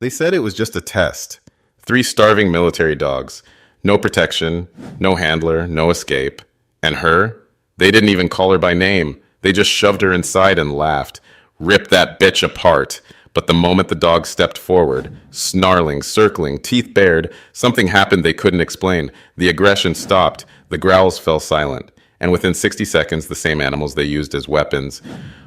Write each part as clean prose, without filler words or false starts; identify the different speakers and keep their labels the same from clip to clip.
Speaker 1: They said it was just a test. Three starving military dogs. No protection, no handler, no escape. And her? They didn't even call her by name. They just shoved her inside and laughed. Rip that bitch apart. But the moment the dog stepped forward, snarling, circling, teeth bared, something happened they couldn't explain. The aggression stopped. The growls fell silent. And within 60 seconds, the same animals they used as weapons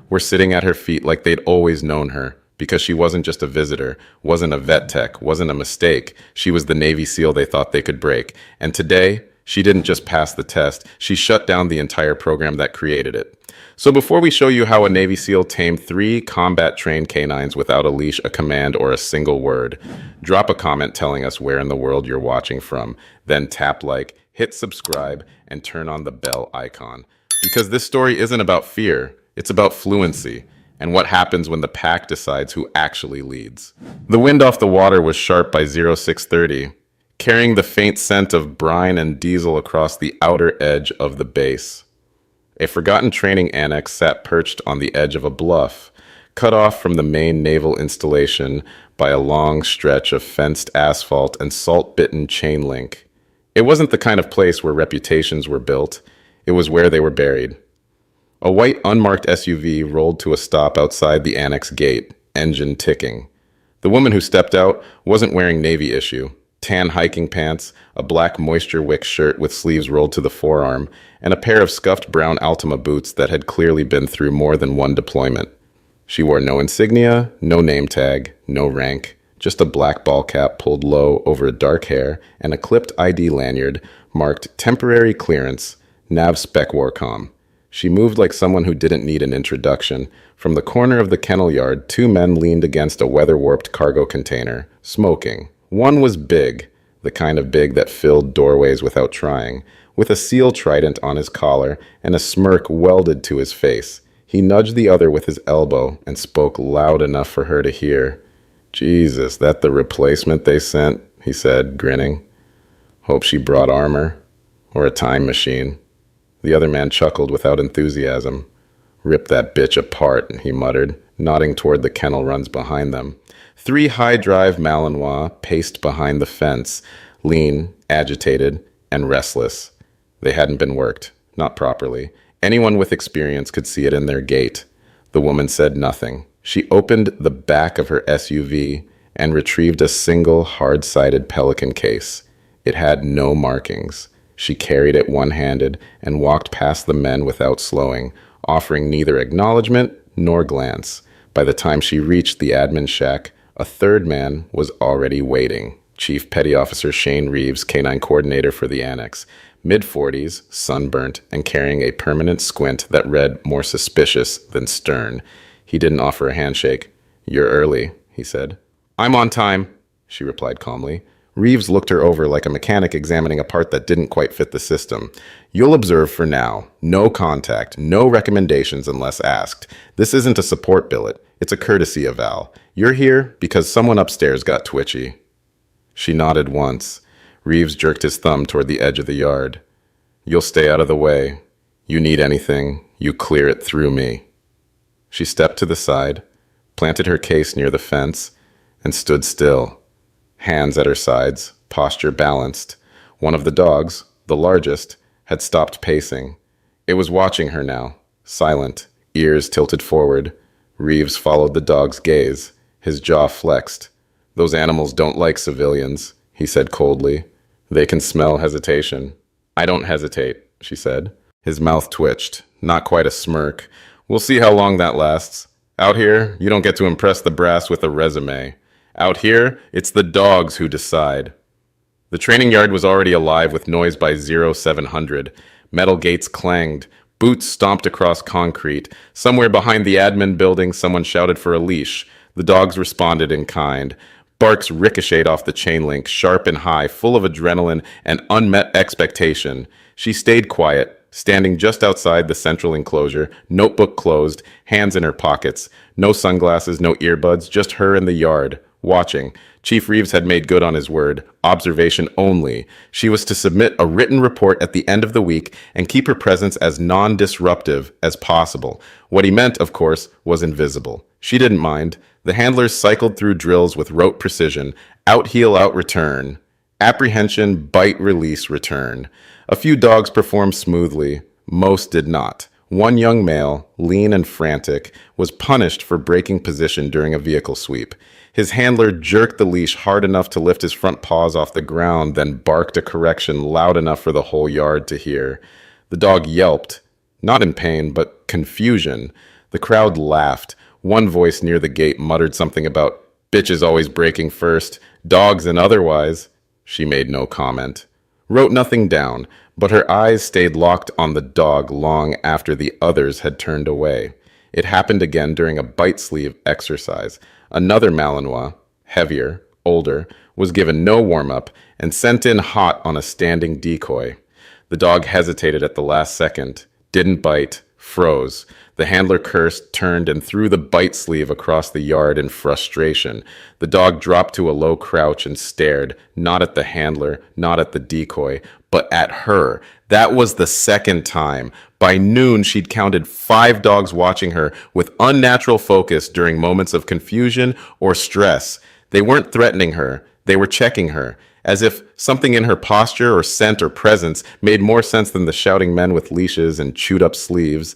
Speaker 1: were sitting at her feet like they'd always known her. Because she wasn't just a visitor, wasn't a vet tech, wasn't a mistake. She was the Navy SEAL they thought they could break. And today, she didn't just pass the test, she shut down the entire program that created it. So before we show you how a Navy SEAL tamed three combat-trained canines without a leash, a command, or a single word, drop a comment telling us where in the world you're watching from. Then tap like, hit subscribe, and turn on the bell icon. Because this story isn't about fear, it's about fluency and what happens when the pack decides who actually leads. The wind off the water was sharp by 0630, carrying the faint scent of brine and diesel across the outer edge of the base. A forgotten training annex sat perched on the edge of a bluff, cut off from the main naval installation by a long stretch of fenced asphalt and salt-bitten chain link. It wasn't the kind of place where reputations were built, it was where they were buried. A white unmarked SUV rolled to a stop outside the annex gate, engine ticking. The woman who stepped out wasn't wearing Navy issue. Tan hiking pants, a black moisture wick shirt with sleeves rolled to the forearm, and a pair of scuffed brown Altima boots that had clearly been through more than one deployment. She wore no insignia, no name tag, no rank, just a black ball cap pulled low over dark hair and a clipped ID lanyard marked Temporary Clearance, Nav Spec Warcom. She moved like someone who didn't need an introduction. From the corner of the kennel yard, two men leaned against a weather-warped cargo container, smoking. One was big, the kind of big that filled doorways without trying, with a seal trident on his collar and a smirk welded to his face. He nudged the other with his elbow and spoke loud enough for her to hear. "Jesus, that the replacement they sent?" he said, grinning. "Hope she brought armor. Or a time machine." The other man chuckled without enthusiasm. "Rip that bitch apart," he muttered, nodding toward the kennel runs behind them. Three high-drive Malinois paced behind the fence, lean, agitated, and restless. They hadn't been worked, not properly. Anyone with experience could see it in their gait. The woman said nothing. She opened the back of her SUV and retrieved a single hard-sided Pelican case. It had no markings. She carried it one-handed and walked past the men without slowing, offering neither acknowledgement nor glance. By the time she reached the admin shack, a third man was already waiting. Chief Petty Officer Shane Reeves, K9 coordinator for the annex, mid-40s, sunburnt, and carrying a permanent squint that read more suspicious than stern. He didn't offer a handshake. "You're early," he said. "I'm on time," she replied calmly. Reeves looked her over like a mechanic examining a part that didn't quite fit the system. "You'll observe for now. No contact, no recommendations unless asked. This isn't a support billet. It's a courtesy eval. You're here because someone upstairs got twitchy." She nodded once. Reeves jerked his thumb toward the edge of the yard. "You'll stay out of the way. You need anything, you clear it through me." She stepped to the side, planted her case near the fence, and stood still. Hands at her sides, posture balanced. One of the dogs, the largest, had stopped pacing. It was watching her now, silent, ears tilted forward. Reeves followed the dog's gaze, his jaw flexed. "Those animals don't like civilians," he said coldly. "They can smell hesitation." "I don't hesitate," she said. His mouth twitched, not quite a smirk. "We'll see how long that lasts. Out here, you don't get to impress the brass with a resume. Out here, it's the dogs who decide." The training yard was already alive with noise by 0700. Metal gates clanged. Boots stomped across concrete. Somewhere behind the admin building, someone shouted for a leash. The dogs responded in kind. Barks ricocheted off the chain link, sharp and high, full of adrenaline and unmet expectation. She stayed quiet, standing just outside the central enclosure, notebook closed, hands in her pockets. No sunglasses, no earbuds, just her in the yard, watching. Chief Reeves had made good on his word. Observation only. She was to submit a written report at the end of the week and keep her presence as non-disruptive as possible. What he meant, of course, was invisible. She didn't mind. The handlers cycled through drills with rote precision. Out heel, out return. Apprehension, bite, release, return. A few dogs performed smoothly. Most did not. One young male, lean and frantic, was punished for breaking position during a vehicle sweep. His handler jerked the leash hard enough to lift his front paws off the ground, then barked a correction loud enough for the whole yard to hear. The dog yelped, not in pain, but confusion. The crowd laughed. One voice near the gate muttered something about bitches always breaking first, dogs and otherwise. She made no comment. Wrote nothing down, but her eyes stayed locked on the dog long after the others had turned away. It happened again during a bite sleeve exercise. Another Malinois, heavier, older, was given no warm-up and sent in hot on a standing decoy. The dog hesitated at the last second, didn't bite, froze. The handler cursed, turned, and threw the bite sleeve across the yard in frustration. The dog dropped to a low crouch and stared, not at the handler, not at the decoy, but at her. That was the second time. By noon, she'd counted 5 dogs watching her with unnatural focus during moments of confusion or stress. They weren't threatening her. They were checking her, as if something in her posture or scent or presence made more sense than the shouting men with leashes and chewed-up sleeves.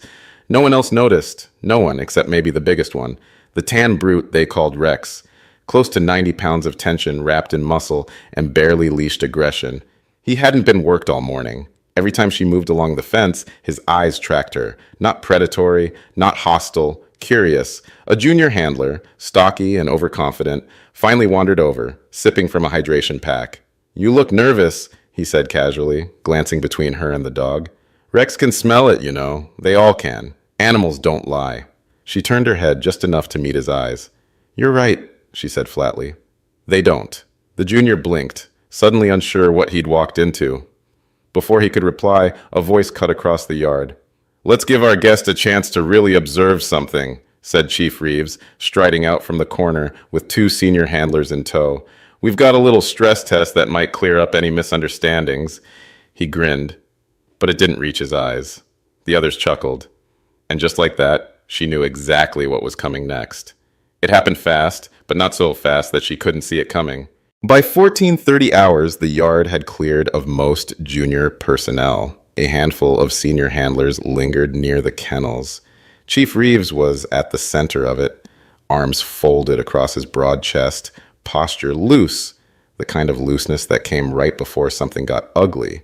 Speaker 1: No one else noticed. No one, except maybe the biggest one. The tan brute they called Rex. Close to 90 pounds of tension wrapped in muscle and barely leashed aggression. He hadn't been worked all morning. Every time she moved along the fence, his eyes tracked her. Not predatory, not hostile, curious. A junior handler, stocky and overconfident, finally wandered over, sipping from a hydration pack. "You look nervous," he said casually, glancing between her and the dog. "Rex can smell it, you know. They all can. Animals don't lie." She turned her head just enough to meet his eyes. "You're right," she said flatly. "They don't." The junior blinked, suddenly unsure what he'd walked into. Before he could reply, a voice cut across the yard. "Let's give our guest a chance to really observe something," said Chief Reeves, striding out from the corner with 2 senior handlers in tow. "We've got a little stress test that might clear up any misunderstandings." He grinned, but it didn't reach his eyes. The others chuckled. And just like that, she knew exactly what was coming next. It happened fast, but not so fast that she couldn't see it coming. By 14:30 hours, the yard had cleared of most junior personnel. A handful of senior handlers lingered near the kennels. Chief Reeves was at the center of it, arms folded across his broad chest, posture loose, the kind of looseness that came right before something got ugly.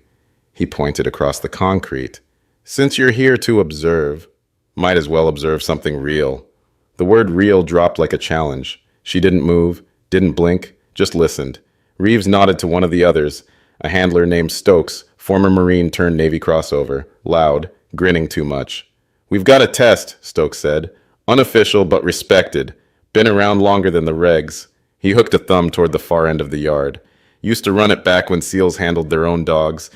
Speaker 1: He pointed across the concrete. "Since you're here to observe, might as well observe something real." The word real dropped like a challenge. She didn't move, didn't blink, just listened. Reeves nodded to one of the others, a handler named Stokes, former Marine turned Navy crossover, loud, grinning too much. "We've got a test," Stokes said. "Unofficial but respected. Been around longer than the regs." He hooked a thumb toward the far end of the yard. "Used to run it back when SEALs handled their own dogs.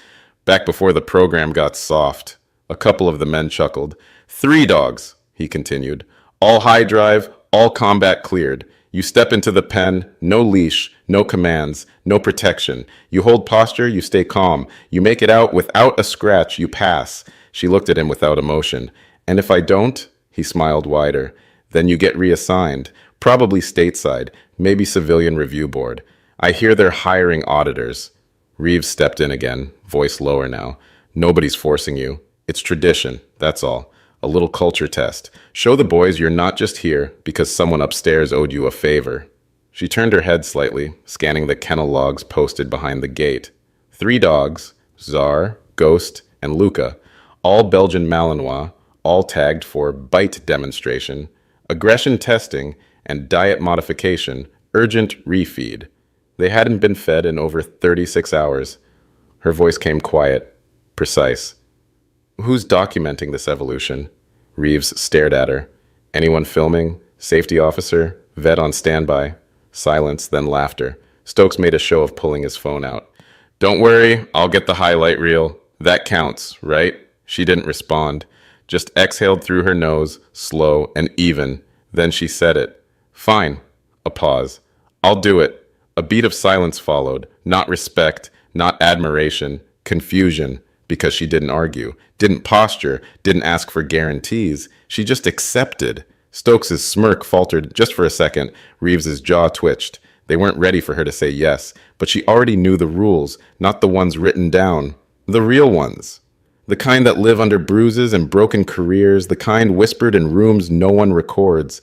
Speaker 1: Back before the program got soft." A couple of the men chuckled. 3 dogs, he continued. "All high drive, all combat cleared. You step into the pen, no leash, no commands, no protection. You hold posture, you stay calm. You make it out without a scratch, you pass." She looked at him without emotion. "And if I don't?" He smiled wider. "Then you get reassigned. Probably stateside, maybe civilian review board. I hear they're hiring auditors." Reeves stepped in again, voice lower now. "Nobody's forcing you. It's tradition, that's all. A little culture test. Show the boys you're not just here because someone upstairs owed you a favor." She turned her head slightly, scanning the kennel logs posted behind the gate. 3 dogs, Czar, Ghost, and Luca, all Belgian Malinois, all tagged for bite demonstration, aggression testing, and diet modification, urgent refeed. They hadn't been fed in over 36 hours. Her voice came quiet, precise. "Who's documenting this evolution?" Reeves stared at her. "Anyone filming? Safety officer? Vet on standby?" Silence, then laughter. Stokes made a show of pulling his phone out. "Don't worry, I'll get the highlight reel. That counts, right?" She didn't respond, just exhaled through her nose, slow and even. Then she said it. "Fine." A pause. I'll do it. A beat of silence followed. Not respect, not admiration, confusion, because she didn't argue, didn't posture, didn't ask for guarantees. She just accepted. Stokes' smirk faltered just for a second. Reeves's jaw twitched. They weren't ready for her to say yes, but she already knew the rules, not the ones written down. The real ones. The kind that live under bruises and broken careers, the kind whispered in rooms no one records.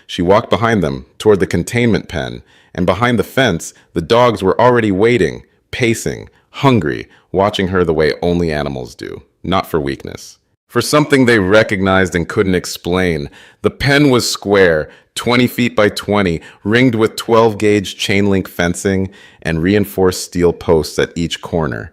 Speaker 1: She walked behind them, toward the containment pen, and behind the fence, the dogs were already waiting, pacing, hungry, watching her the way only animals do, not for weakness. For something they recognized and couldn't explain. The pen was square, 20 feet by 20, ringed with 12-gauge chain-link fencing and reinforced steel posts at each corner.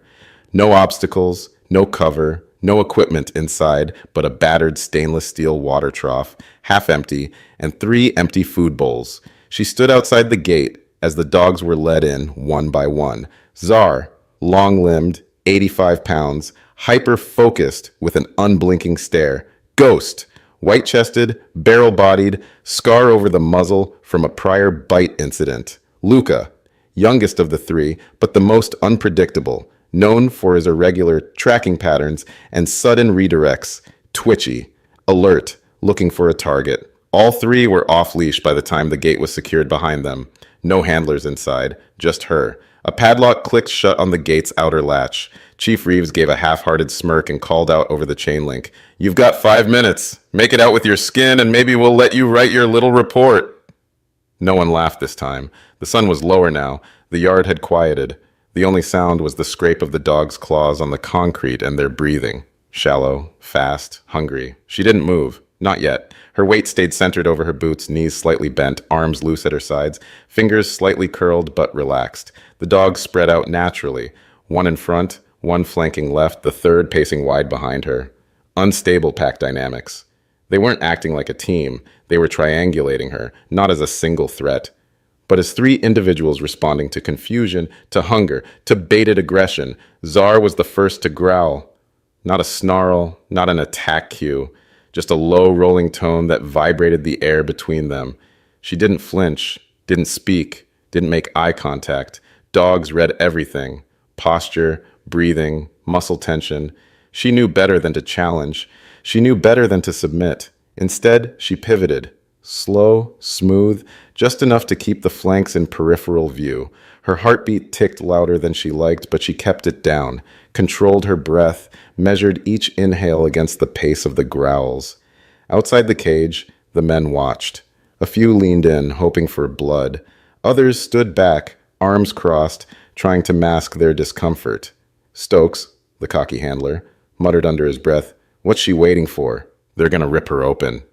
Speaker 1: No obstacles, no cover, no equipment inside, but a battered stainless steel water trough, half empty, and 3 empty food bowls. She stood outside the gate as the dogs were led in one by one. Czar, long-limbed, 85 pounds, hyper-focused with an unblinking stare. Ghost, white-chested, barrel-bodied, scar over the muzzle from a prior bite incident. Luca, youngest of the 3, but the most unpredictable, known for his irregular tracking patterns and sudden redirects, twitchy, alert, looking for a target. All 3 were off-leash by the time the gate was secured behind them. No handlers inside, just her. A padlock clicked shut on the gate's outer latch. Chief Reeves gave a half-hearted smirk and called out over the chain link. "You've got 5 minutes. Make it out with your skin and maybe we'll let you write your little report." No one laughed this time. The sun was lower now. The yard had quieted. The only sound was the scrape of the dogs' claws on the concrete and their breathing. Shallow, fast, hungry. She didn't move. Not yet. Her weight stayed centered over her boots, knees slightly bent, arms loose at her sides, fingers slightly curled but relaxed. The dogs spread out naturally, one in front, one flanking left, the third pacing wide behind her. Unstable pack dynamics. They weren't acting like a team. They were triangulating her, not as a single threat, but as 3 individuals responding to confusion, to hunger, to baited aggression. Czar was the first to growl. Not a snarl, not an attack cue. Just a low rolling tone that vibrated the air between them. She didn't flinch, didn't speak, didn't make eye contact. Dogs read everything. Posture, breathing, muscle tension. She knew better than to challenge. She knew better than to submit. Instead, she pivoted. Slow, smooth, just enough to keep the flanks in peripheral view. Her heartbeat ticked louder than she liked, but she kept it down, controlled her breath, measured each inhale against the pace of the growls. Outside the cage, the men watched. A few leaned in, hoping for blood. Others stood back, arms crossed, trying to mask their discomfort. Stokes, the cocky handler, muttered under his breath, "What's she waiting for? They're gonna rip her open."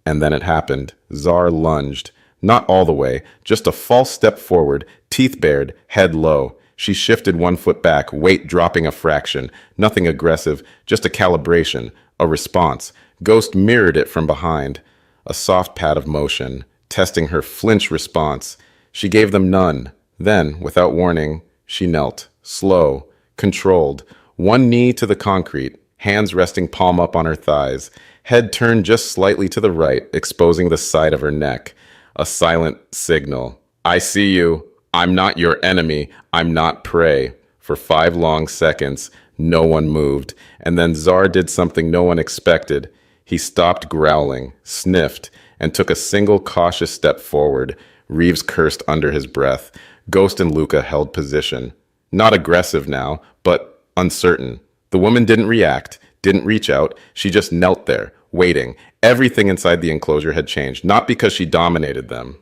Speaker 1: And then it happened. Czar lunged. Not all the way, just a false step forward, teeth bared, head low. She shifted 1 foot back, weight dropping a fraction. Nothing aggressive, just a calibration, a response. Ghost mirrored it from behind. A soft pat of motion, testing her flinch response. She gave them none. Then, without warning, she knelt, slow, controlled, one knee to the concrete, hands resting palm up on her thighs, head turned just slightly to the right, exposing the side of her neck. A silent signal. "I see you. I'm not your enemy. I'm not prey." For 5 long seconds, no one moved, and then Czar did something no one expected. He stopped growling, sniffed, and took a single cautious step forward. Reeves cursed under his breath. Ghost and Luca held position. Not aggressive now, but uncertain. The woman didn't react, didn't reach out. She just knelt there, waiting. Everything inside the enclosure had changed, not because she dominated them,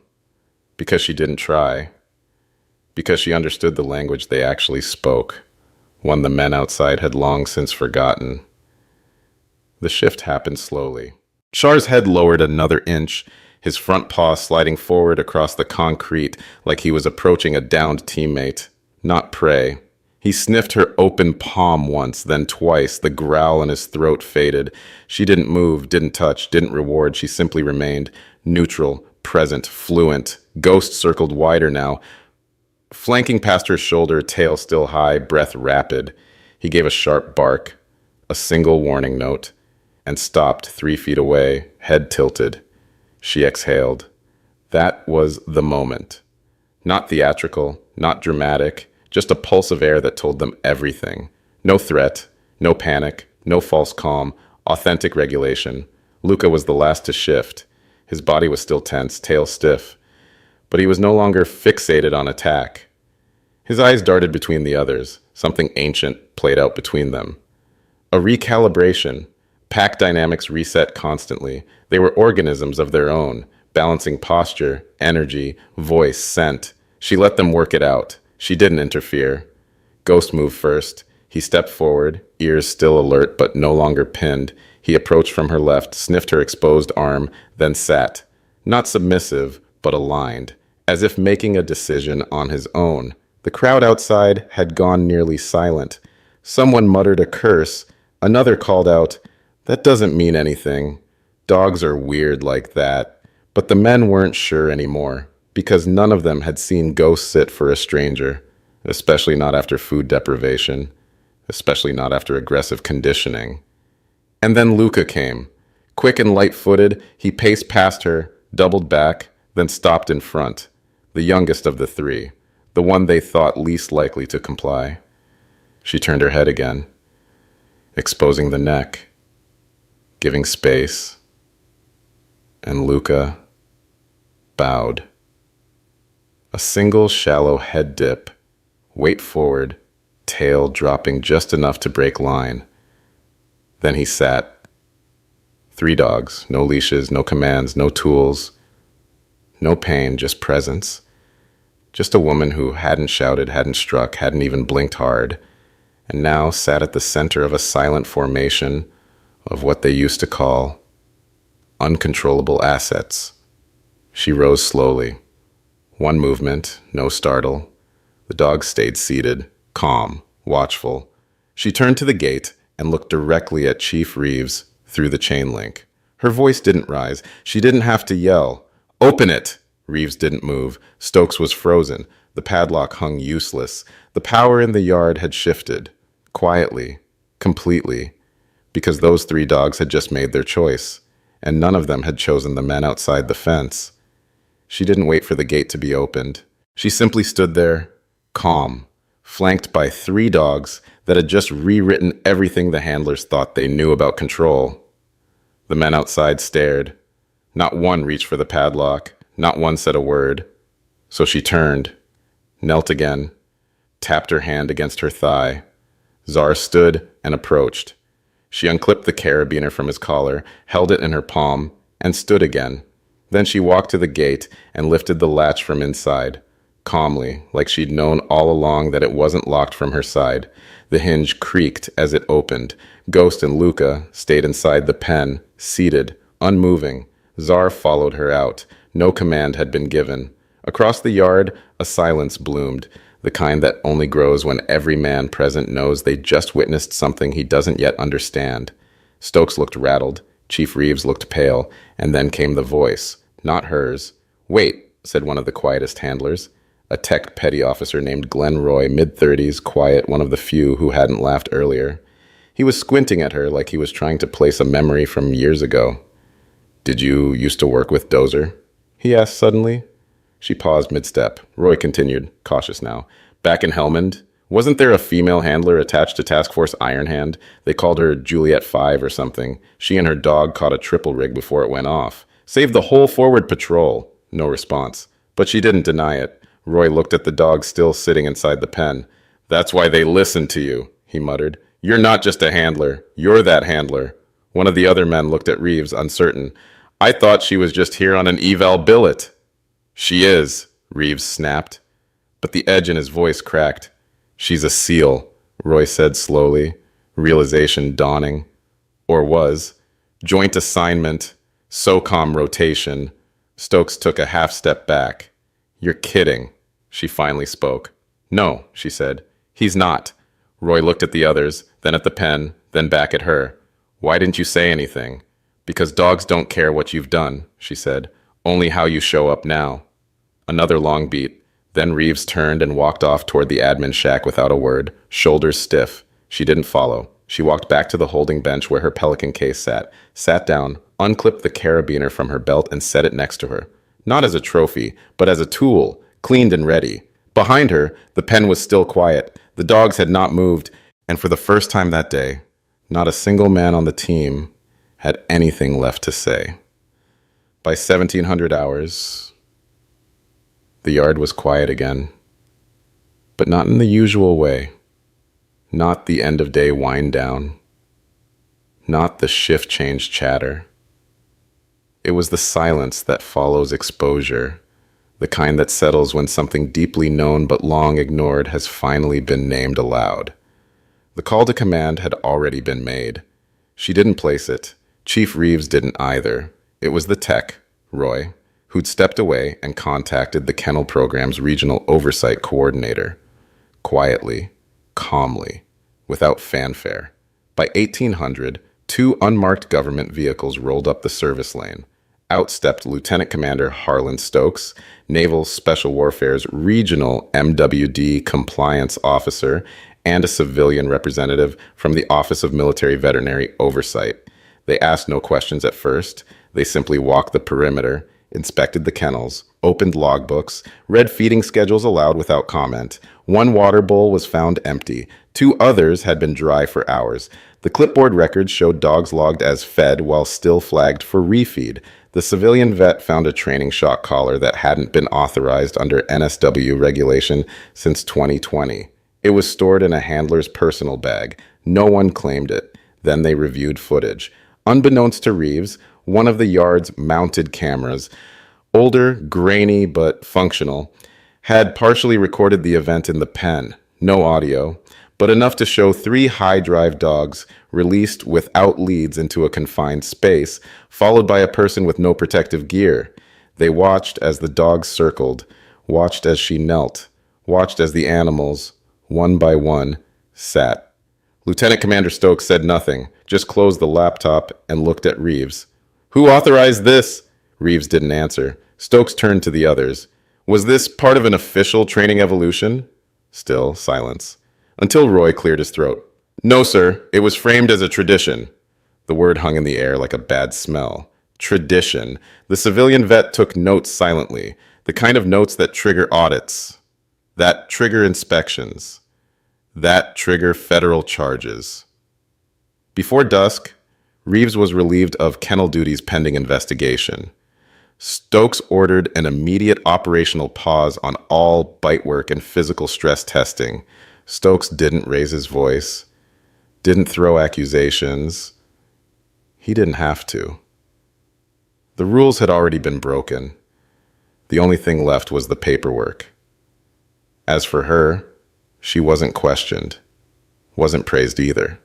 Speaker 1: because she didn't try, because she understood the language they actually spoke, one the men outside had long since forgotten. The shift happened slowly. Char's head lowered another inch, his front paw sliding forward across the concrete like he was approaching a downed teammate, not prey. He sniffed her open palm once, then twice. The growl in his throat faded. She didn't move, didn't touch, didn't reward. She simply remained neutral, present, fluent. Ghost circled wider now, flanking past her shoulder, tail still high, breath rapid. He gave a sharp bark, a single warning note, and stopped 3 feet away, head tilted. She exhaled. That was the moment. Not theatrical, not dramatic, just a pulse of air that told them everything. No threat, no panic, no false calm, authentic regulation. Luca was the last to shift. His body was still tense, tail stiff, but he was no longer fixated on attack. His eyes darted between the others. Something ancient played out between them. A recalibration. Pack dynamics reset constantly. They were organisms of their own, balancing posture, energy, voice, scent. She let them work it out. She didn't interfere. Ghost moved first. He stepped forward, ears still alert but no longer pinned. He approached from her left, sniffed her exposed arm, then sat. Not submissive, but aligned, as if making a decision on his own. The crowd outside had gone nearly silent. Someone muttered a curse. Another called out, "That doesn't mean anything. Dogs are weird like that." But the men weren't sure anymore, because none of them had seen ghosts sit for a stranger, especially not after food deprivation, especially not after aggressive conditioning. And then Luca came. Quick and light-footed, he paced past her, doubled back, then stopped in front, the youngest of the three, the one they thought least likely to comply. She turned her head again, exposing the neck, giving space, and Luca bowed. A single shallow head dip, weight forward, tail dropping just enough to break line. Then he sat. 3 dogs, no leashes, no commands, no tools, no pain, just presence. Just a woman who hadn't shouted, hadn't struck, hadn't even blinked hard, and now sat at the center of a silent formation of what they used to call uncontrollable assets. She rose slowly. One movement, no startle. The dog stayed seated, calm, watchful. She turned to the gate and looked directly at Chief Reeves through the chain link. Her voice didn't rise. She didn't have to yell. "Open it!" Reeves didn't move. Stokes was frozen. The padlock hung useless. The power in the yard had shifted. Quietly. Completely. Because those 3 dogs had just made their choice, and none of them had chosen the men outside the fence. She didn't wait for the gate to be opened. She simply stood there, calm, flanked by 3 dogs that had just rewritten everything the handlers thought they knew about control. The men outside stared. Not one reached for the padlock. Not one said a word. So she turned, knelt again, tapped her hand against her thigh. Czar stood and approached. She unclipped the carabiner from his collar, held it in her palm, and stood again. Then she walked to the gate and lifted the latch from inside, calmly, like she'd known all along that it wasn't locked from her side. The hinge creaked as it opened. Ghost and Luca stayed inside the pen, seated, unmoving. Czar followed her out. No command had been given. Across the yard, a silence bloomed, the kind that only grows when every man present knows they just witnessed something he doesn't yet understand. Stokes looked rattled. Chief Reeves looked pale, and then came the voice, not hers. "Wait," said one of the quietest handlers, a tech petty officer named Glenn Roy, mid-30s, quiet, one of the few who hadn't laughed earlier. He was squinting at her like he was trying to place a memory from years ago. "Did you used to work with Dozer?" he asked suddenly. She paused mid-step. Roy continued, cautious now. "Back in Helmand, wasn't there a female handler attached to Task Force Ironhand? They called her Juliet 5 or something. She and her dog caught a triple rig before it went off. Saved the whole forward patrol." No response. But she didn't deny it. Roy looked at the dog still sitting inside the pen. "That's why they listen to you," he muttered. "You're not just a handler. You're that handler." One of the other men looked at Reeves, uncertain. "I thought she was just here on an eval billet." "She is," Reeves snapped. But the edge in his voice cracked. "She's a SEAL," Roy said slowly, realization dawning. Or was. Joint assignment, SOCOM rotation. Stokes took a half step back. "You're kidding," she finally spoke. "No," she said. "He's not." Roy looked at the others, then at the pen, then back at her. "Why didn't you say anything?" "Because dogs don't care what you've done," she said. "Only how you show up now." Another long beat. Then Reeves turned and walked off toward the admin shack without a word, shoulders stiff. She didn't follow. She walked back to the holding bench where her Pelican case sat down, unclipped the carabiner from her belt and set it next to her. Not as a trophy, but as a tool, cleaned and ready. Behind her, the pen was still quiet. The dogs had not moved, and for the first time that day, not a single man on the team had anything left to say. By 1700 hours, the yard was quiet again, but not in the usual way. Not the end of day wind down. Not the shift change chatter. It was the silence that follows exposure, the kind that settles when something deeply known but long ignored has finally been named aloud. The call to command had already been made. She didn't place it. Chief Reeves didn't either. It was the tech, Roy, who'd stepped away and contacted the kennel program's regional oversight coordinator. Quietly, calmly, without fanfare. By 1800, two unmarked government vehicles rolled up the service lane. Out stepped Lieutenant Commander Harlan Stokes, Naval Special Warfare's regional MWD compliance officer, and a civilian representative from the Office of Military Veterinary Oversight. They asked no questions at first. They simply walked the perimeter, inspected the kennels, opened logbooks, read feeding schedules aloud without comment. One water bowl was found empty. Two others had been dry for hours. The clipboard records showed dogs logged as fed while still flagged for refeed. The civilian vet found a training shock collar that hadn't been authorized under NSW regulation since 2020. It was stored in a handler's personal bag. No one claimed it. Then they reviewed footage. Unbeknownst to Reeves, one of the yard's mounted cameras, older, grainy but functional, had partially recorded the event in the pen. No audio, but enough to show three high-drive dogs released without leads into a confined space, followed by a person with no protective gear. They watched as the dogs circled, watched as she knelt, watched as the animals, one by one, sat. Lieutenant Commander Stokes said nothing, just closed the laptop and looked at Reeves. "Who authorized this?" Reeves didn't answer. Stokes turned to the others. "Was this part of an official training evolution?" Still silence. Until Roy cleared his throat. "No, sir. It was framed as a tradition." The word hung in the air like a bad smell. Tradition. The civilian vet took notes silently, the kind of notes that trigger audits, that trigger inspections, that trigger federal charges. Before dusk, Reeves was relieved of kennel duties pending investigation. Stokes ordered an immediate operational pause on all bite work and physical stress testing. Stokes didn't raise his voice, didn't throw accusations. He didn't have to. The rules had already been broken. The only thing left was the paperwork. As for her, she wasn't questioned, wasn't praised either.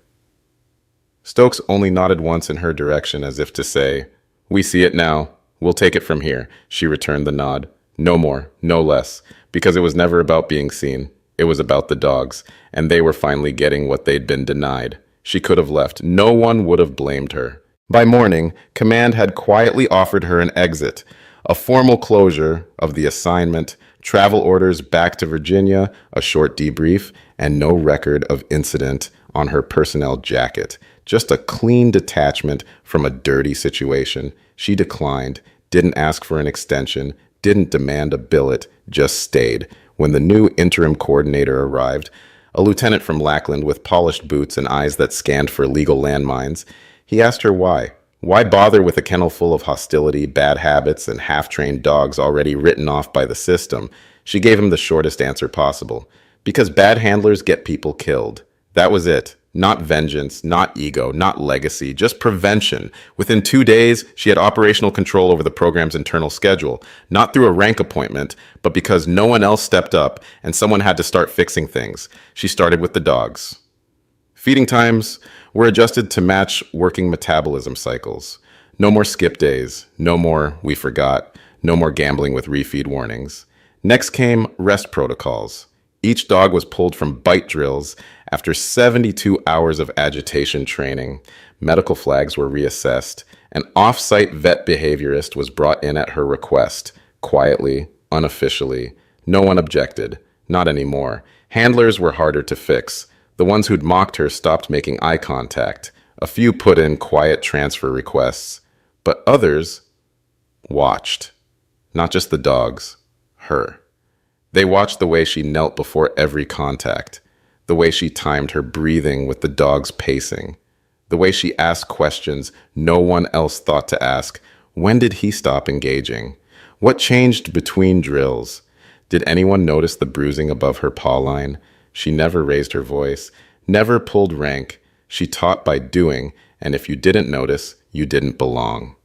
Speaker 1: Stokes only nodded once in her direction as if to say, "We see it now. We'll take it from here." She returned the nod. No more, no less, because it was never about being seen. It was about the dogs, and they were finally getting what they'd been denied. She could have left. No one would have blamed her. By morning, Command had quietly offered her an exit, a formal closure of the assignment, travel orders back to Virginia, a short debrief, and no record of incident on her personnel jacket. Just a clean detachment from a dirty situation. She declined, didn't ask for an extension, didn't demand a billet, just stayed. When the new interim coordinator arrived, a lieutenant from Lackland with polished boots and eyes that scanned for legal landmines, he asked her why. Why bother with a kennel full of hostility, bad habits, and half-trained dogs already written off by the system? She gave him the shortest answer possible. Because bad handlers get people killed. That was it. Not vengeance, not ego, not legacy, just prevention. Within 2 days, she had operational control over the program's internal schedule, not through a rank appointment, but because no one else stepped up and someone had to start fixing things. She started with the dogs. Feeding times were adjusted to match working metabolism cycles. No more skip days, no more we forgot, no more gambling with refeed warnings. Next came rest protocols. Each dog was pulled from bite drills after 72 hours of agitation training. Medical flags were reassessed. An off-site vet behaviorist was brought in at her request, quietly, unofficially. No one objected. Not anymore. Handlers were harder to fix. The ones who'd mocked her stopped making eye contact. A few put in quiet transfer requests. But others watched. Not just the dogs, her. They watched the way she knelt before every contact, the way she timed her breathing with the dog's pacing, the way she asked questions no one else thought to ask. When did he stop engaging? What changed between drills? Did anyone notice the bruising above her paw line? She never raised her voice, never pulled rank. She taught by doing, and if you didn't notice, you didn't belong.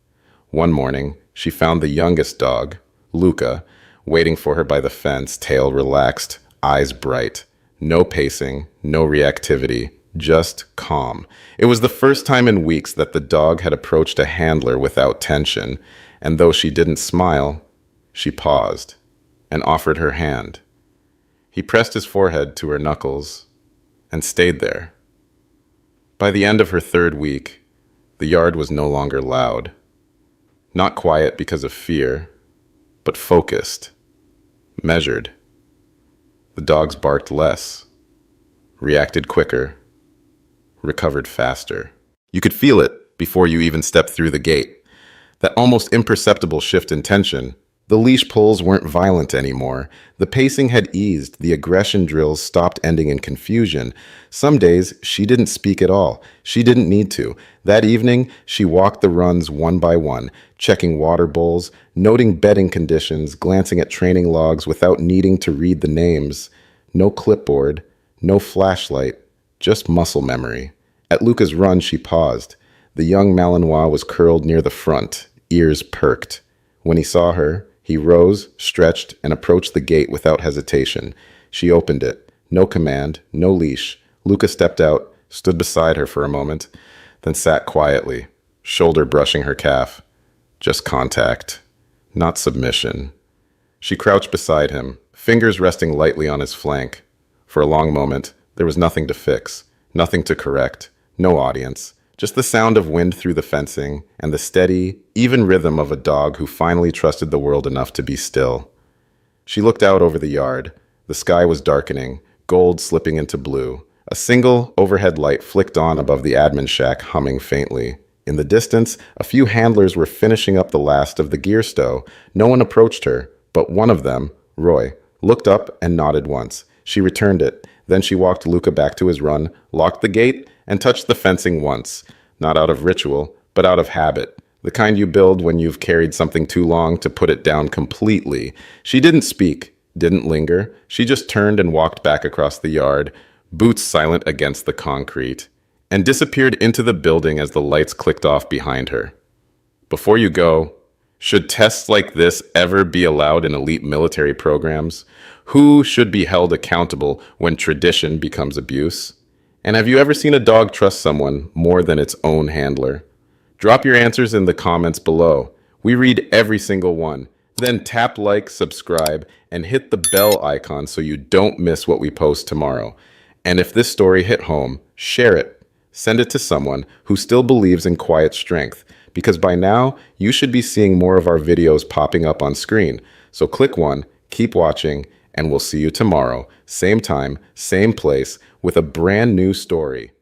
Speaker 1: One morning, she found the youngest dog, Luca, waiting for her by the fence, tail relaxed, eyes bright. No pacing, no reactivity, just calm. It was the first time in weeks that the dog had approached a handler without tension, and though she didn't smile, she paused and offered her hand. He pressed his forehead to her knuckles and stayed there. By the end of her third week, the yard was no longer loud. Not quiet because of fear, but focused, measured. The dogs barked less, reacted quicker, recovered faster. You could feel it before you even stepped through the gate. That almost imperceptible shift in tension. The leash pulls weren't violent anymore. The pacing had eased. The aggression drills stopped ending in confusion. Some days, she didn't speak at all. She didn't need to. That evening, she walked the runs one by one, checking water bowls, noting bedding conditions, glancing at training logs without needing to read the names. No clipboard, no flashlight, just muscle memory. At Luca's run, she paused. The young Malinois was curled near the front, ears perked. When he saw her, he rose, stretched, and approached the gate without hesitation. She opened it. No command, no leash. Luca stepped out, stood beside her for a moment, then sat quietly, shoulder brushing her calf. Just contact, not submission. She crouched beside him, fingers resting lightly on his flank. For a long moment, there was nothing to fix, nothing to correct, no audience. Just the sound of wind through the fencing and the steady, even rhythm of a dog who finally trusted the world enough to be still. She looked out over the yard. The sky was darkening, gold slipping into blue. A single overhead light flicked on above the admin shack, humming faintly. In the distance, a few handlers were finishing up the last of the gear stow. No one approached her, but one of them, Roy, looked up and nodded once. She returned it. Then she walked Luca back to his run, locked the gate, and touched the fencing once, not out of ritual, but out of habit, the kind you build when you've carried something too long to put it down completely. She didn't speak, didn't linger. She just turned and walked back across the yard, boots silent against the concrete, and disappeared into the building as the lights clicked off behind her. Before you go, should tests like this ever be allowed in elite military programs? Who should be held accountable when tradition becomes abuse? And have you ever seen a dog trust someone more than its own handler? Drop your answers in the comments below. We read every single one. Then tap like, subscribe, and hit the bell icon so you don't miss what we post tomorrow. And if this story hit home, share it. Send it to someone who still believes in quiet strength, because by now, you should be seeing more of our videos popping up on screen. So click one, keep watching, and we'll see you tomorrow, same time, same place, with a brand new story.